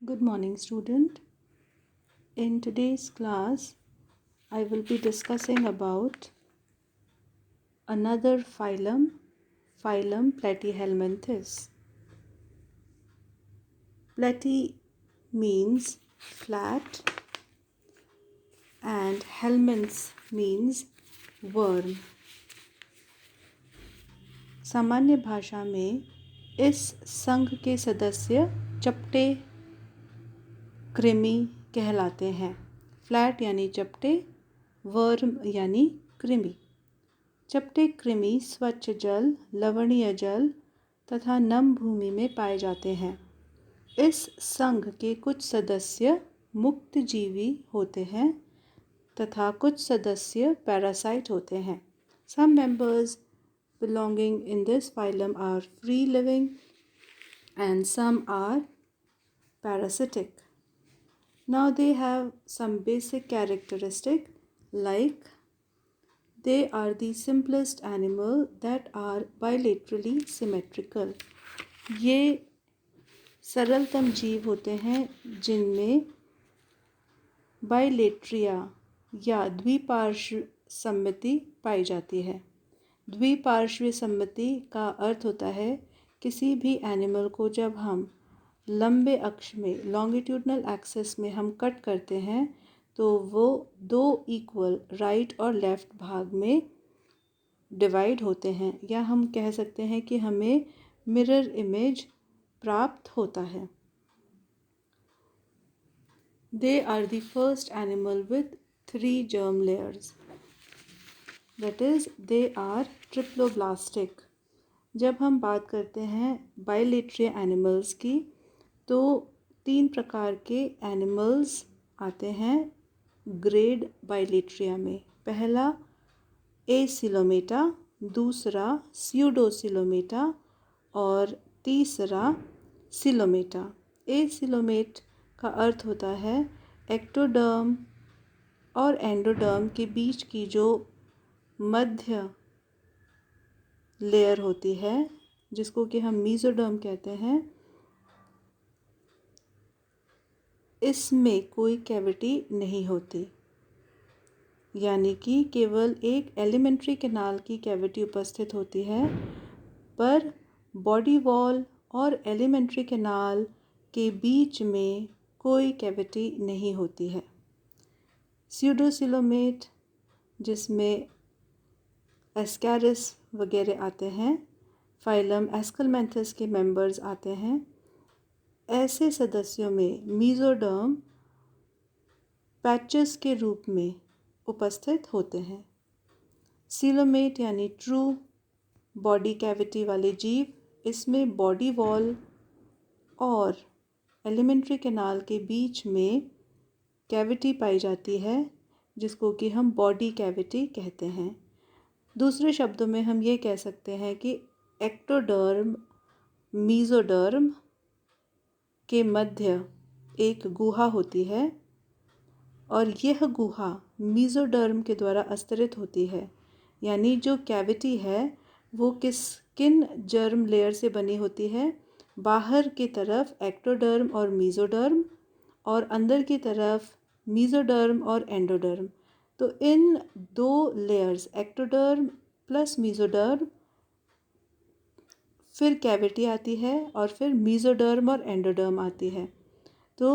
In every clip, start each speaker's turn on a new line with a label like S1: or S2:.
S1: Good morning, student. In today's class, I will be discussing about another phylum, phylum Platyhelminthes. Platy means flat and helminths means worm. सामान्य भाषा में इस संघ के सदस्य चपटे कृमि कहलाते हैं। फ्लैट यानी चपटे, वर्म यानी कृमि। चपटे कृमि स्वच्छ जल, लवणीय जल तथा नम भूमि में पाए जाते हैं। इस संघ के कुछ सदस्य मुक्तजीवी होते हैं तथा कुछ सदस्य पैरासाइट होते हैं। Some members belonging in this phylum are free living and some are parasitic. Now they have some basic characteristic like they are the simplest animal that are bilaterally symmetrical. ये सरलतम जीव होते हैं जिनमें बाइलेट्रिया या द्विपार्श्व सम्मिति पाई जाती है। द्विपार्श्वीय सम्मिति का अर्थ होता है किसी भी एनिमल को जब हम लंबे अक्ष में लॉन्गिट्यूडनल एक्सिस में हम कट करते हैं तो वो दो इक्वल राइट और लेफ़्ट भाग में डिवाइड होते हैं, या हम कह सकते हैं कि हमें मिरर इमेज प्राप्त होता है। They are the first animal with 3 germ layers. That is, they are triploblastic. जब हम बात करते हैं बाइलेट्रिया एनिमल्स की तो 3 प्रकार के एनिमल्स आते हैं ग्रेड बाइलेट्रिया में। पहला एसिलोमेटा, दूसरा स्यूडोसिलोमेटा और तीसरा सिलोमेटा। एसिलोमेट का अर्थ होता है एक्टोडर्म और एंडोडर्म के बीच की जो मध्य लेयर होती है जिसको कि हम मीजोडर्म कहते हैं, इसमें कोई कैविटी नहीं होती, यानी कि केवल एक एलिमेंट्री कैनाल की कैविटी उपस्थित होती है, पर बॉडी वॉल और एलिमेंट्री कैनाल के बीच में कोई कैविटी नहीं होती है। स्यूडोसिलोमेट जिसमें एस्कैरिस वगैरह आते हैं, फाइलम एस्कलमेंथस के मेंबर्स आते हैं, ऐसे सदस्यों में मीजोडर्म पैचेस के रूप में उपस्थित होते हैं। सिलोमेट यानी ट्रू बॉडी कैविटी वाले जीव, इसमें बॉडी वॉल और एलिमेंट्री कैनाल के बीच में कैविटी पाई जाती है जिसको कि हम बॉडी कैविटी कहते हैं। दूसरे शब्दों में हम ये कह सकते हैं कि एक्टोडर्म मीजोडर्म के मध्य एक गुहा होती है और यह गुहा मीजोडर्म के द्वारा अस्तरित होती है, यानी जो कैविटी है वो किन जर्म लेयर से बनी होती है। बाहर की तरफ एक्टोडर्म और मीजोडर्म और अंदर की तरफ मीजोडर्म और एंडोडर्म। तो इन दो लेयर्स एक्टोडर्म प्लस मीजोडर्म, फिर कैविटी आती है और फिर मीजोडर्म और एंडोडर्म आती है। तो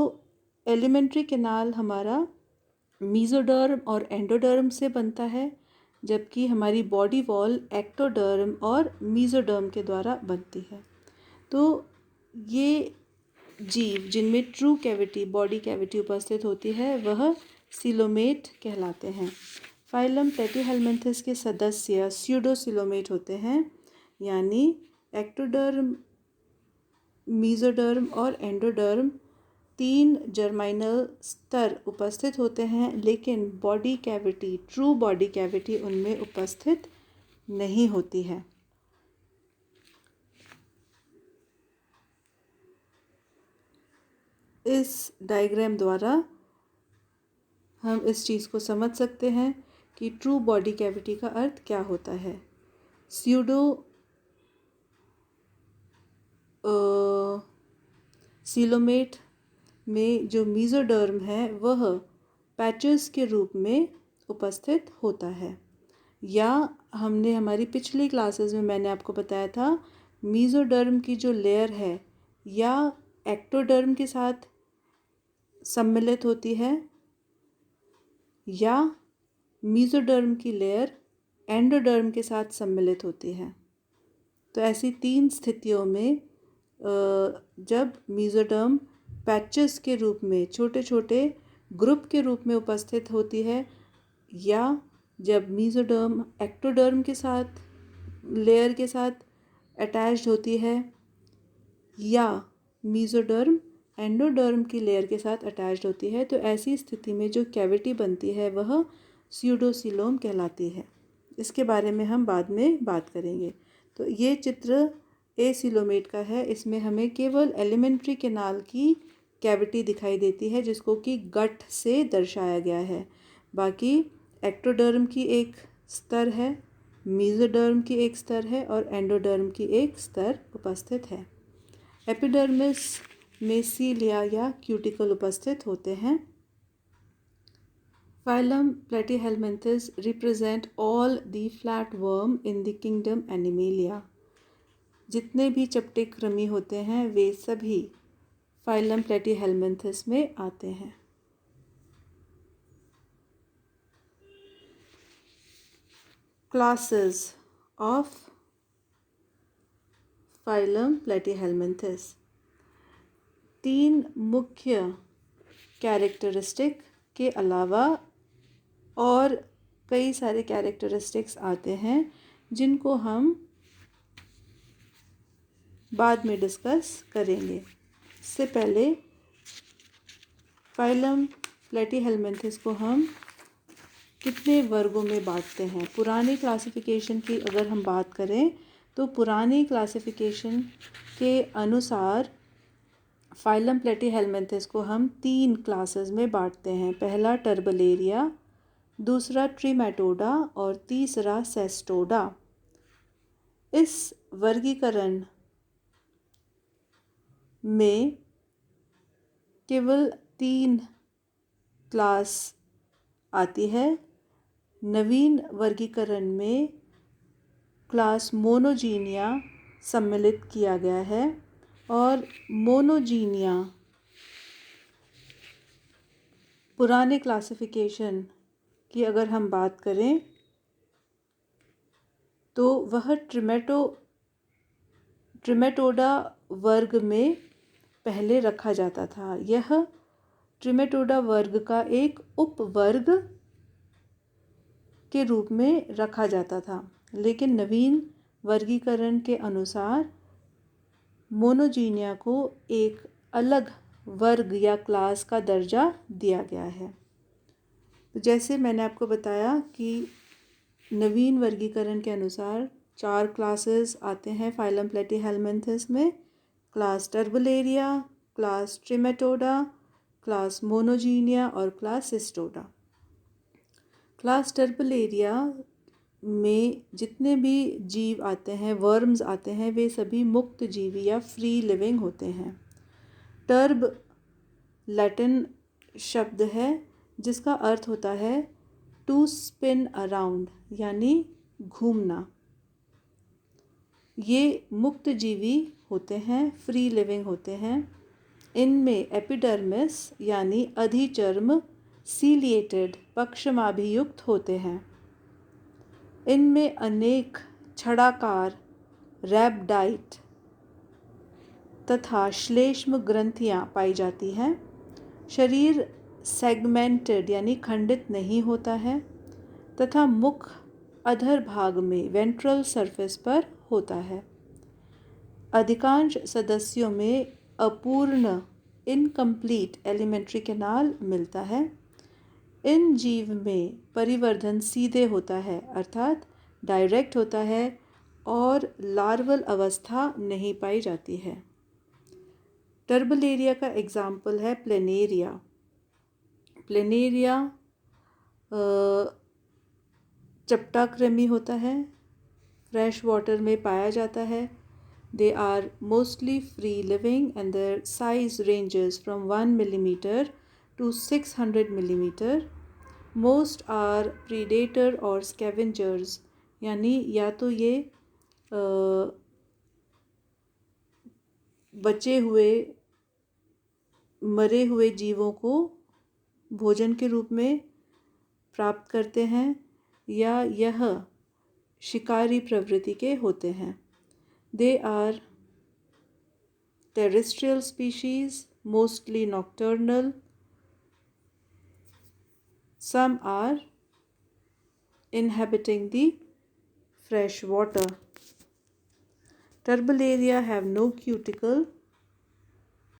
S1: एलिमेंट्री कैनाल हमारा मीजोडर्म और एंडोडर्म से बनता है, जबकि हमारी बॉडी वॉल एक्टोडर्म और मीजोडर्म के द्वारा बनती है। तो ये जीव जिनमें ट्रू कैविटी बॉडी कैविटी उपस्थित होती है वह सिलोमेट कहलाते हैं। फाइलम प्लेटीहेल्मिन्थस के सदस्य स्यूडोसिलोमेट होते हैं, यानी एक्टोडर्म, मीजोडर्म और एंडोडर्म 3 जर्माइनल स्तर उपस्थित होते हैं, लेकिन body cavity true body cavity उनमें उपस्थित नहीं होती है। इस डायग्राम द्वारा हम इस चीज़ को समझ सकते हैं कि ट्रू बॉडी कैविटी का अर्थ क्या होता है। स्यूडो सिलोमेट में जो मीजोडर्म है वह पैचेस के रूप में उपस्थित होता है, या हमने हमारी पिछली क्लासेस में मैंने आपको बताया था मीजोडर्म की जो लेयर है या एक्टोडर्म के साथ सम्मिलित होती है या मीजोडर्म की लेयर एंडोडर्म के साथ सम्मिलित होती है। तो ऐसी 3 स्थितियों में जब मीजोडर्म पैचेस के रूप में छोटे छोटे ग्रुप के रूप में उपस्थित होती है, या जब मीजोडर्म एक्टोडर्म के साथ लेयर के साथ अटैच्ड होती है, या मीजोडर्म एंडोडर्म की लेयर के साथ अटैच्ड होती है, तो ऐसी स्थिति में जो कैविटी बनती है वह स्यूडोसीलोम कहलाती है। इसके बारे में हम बाद में बात करेंगे। तो ये चित्र एसीलोमेट का है। इसमें हमें केवल एलिमेंट्री कैनाल की कैविटी दिखाई देती है जिसको कि गट से दर्शाया गया है। बाकी एक्टोडर्म की एक स्तर है, मीजोडर्म की एक स्तर है और एंडोडर्म की एक स्तर उपस्थित है। एपिडर्मिस में सीलिया या क्यूटिकल उपस्थित होते हैं। Phylum Platyhelminthes represent all the flatworm in the kingdom Animalia. जितने भी चपटे कृमि होते हैं वे सभी फाइलम प्लेटीहेल्मिंथस में आते हैं। Classes of phylum प्लेटीहेल्मिंथस। 3 मुख्य कैरेक्टरिस्टिक के अलावा और कई सारे कैरेक्टरिस्टिक्स आते हैं जिनको हम बाद में डिस्कस करेंगे। इससे पहले फाइलम प्लेटीहेल्मिंथस को हम कितने वर्गों में बांटते हैं। पुरानी क्लासिफिकेशन की अगर हम बात करें तो पुरानी क्लासिफिकेशन के अनुसार फाइलम प्लेटीहेल्मिंथस को हम 3 क्लासेस में बांटते हैं। पहला टर्बलेरिया, दूसरा ट्रिमेटोडा और तीसरा सेस्टोडा। इस वर्गीकरण में केवल 3 क्लास आती है। नवीन वर्गीकरण में क्लास मोनोजीनिया सम्मिलित किया गया है और मोनोजीनिया पुराने क्लासिफिकेशन की अगर हम बात करें तो वह ट्रिमेटोडा वर्ग में पहले रखा जाता था। यह ट्रिमेटोडा वर्ग का एक उपवर्ग के रूप में रखा जाता था, लेकिन नवीन वर्गीकरण के अनुसार मोनोजीनिया को एक अलग वर्ग या क्लास का दर्जा दिया गया है। तो जैसे मैंने आपको बताया कि नवीन वर्गीकरण के अनुसार 4 क्लासेस आते हैं फाइलम प्लेटीहेल्मिंथस में। क्लास टर्बलेरिया, क्लास ट्रिमेटोडा, क्लास मोनोजीनिया और क्लास सिस्टोडा। क्लास टर्बलेरिया में जितने भी जीव आते हैं, वर्म्स आते हैं, वे सभी मुक्त जीवी या फ्री लिविंग होते हैं। टर्ब लैटिन शब्द है जिसका अर्थ होता है टू स्पिन अराउंड, यानी घूमना। ये मुक्त जीवी होते हैं, फ्री लिविंग होते हैं। इनमें एपिडर्मिस यानी अधिचर्म सीलिएटेड पक्षमाभियुक्त होते हैं। इनमें अनेक छड़ाकार रैबडाइट तथा श्लेष्म ग्रंथियाँ पाई जाती हैं। शरीर सेगमेंटेड यानी खंडित नहीं होता है तथा मुख अधर भाग में वेंट्रल सरफेस पर होता है। अधिकांश सदस्यों में अपूर्ण इनकम्प्लीट एलिमेंट्री कैनाल मिलता है। इन जीव में परिवर्धन सीधे होता है, अर्थात डायरेक्ट होता है और लार्वल अवस्था नहीं पाई जाती है। टर्बलेरिया का एग्जाम्पल है प्लेनेरिया। प्लेनेरिया चपटा कृमि होता है, फ्रेश वाटर में पाया जाता है। They are mostly free living and their size ranges from 1 millimeter to 600 millimeter. Most are predator और scavengers, यानी या तो ये बचे हुए मरे हुए जीवों को भोजन के रूप में प्राप्त करते हैं या यह शिकारी प्रवृत्ति के होते हैं. They are terrestrial species, mostly nocturnal. Some are inhabiting the fresh water. Turbularia have no cuticle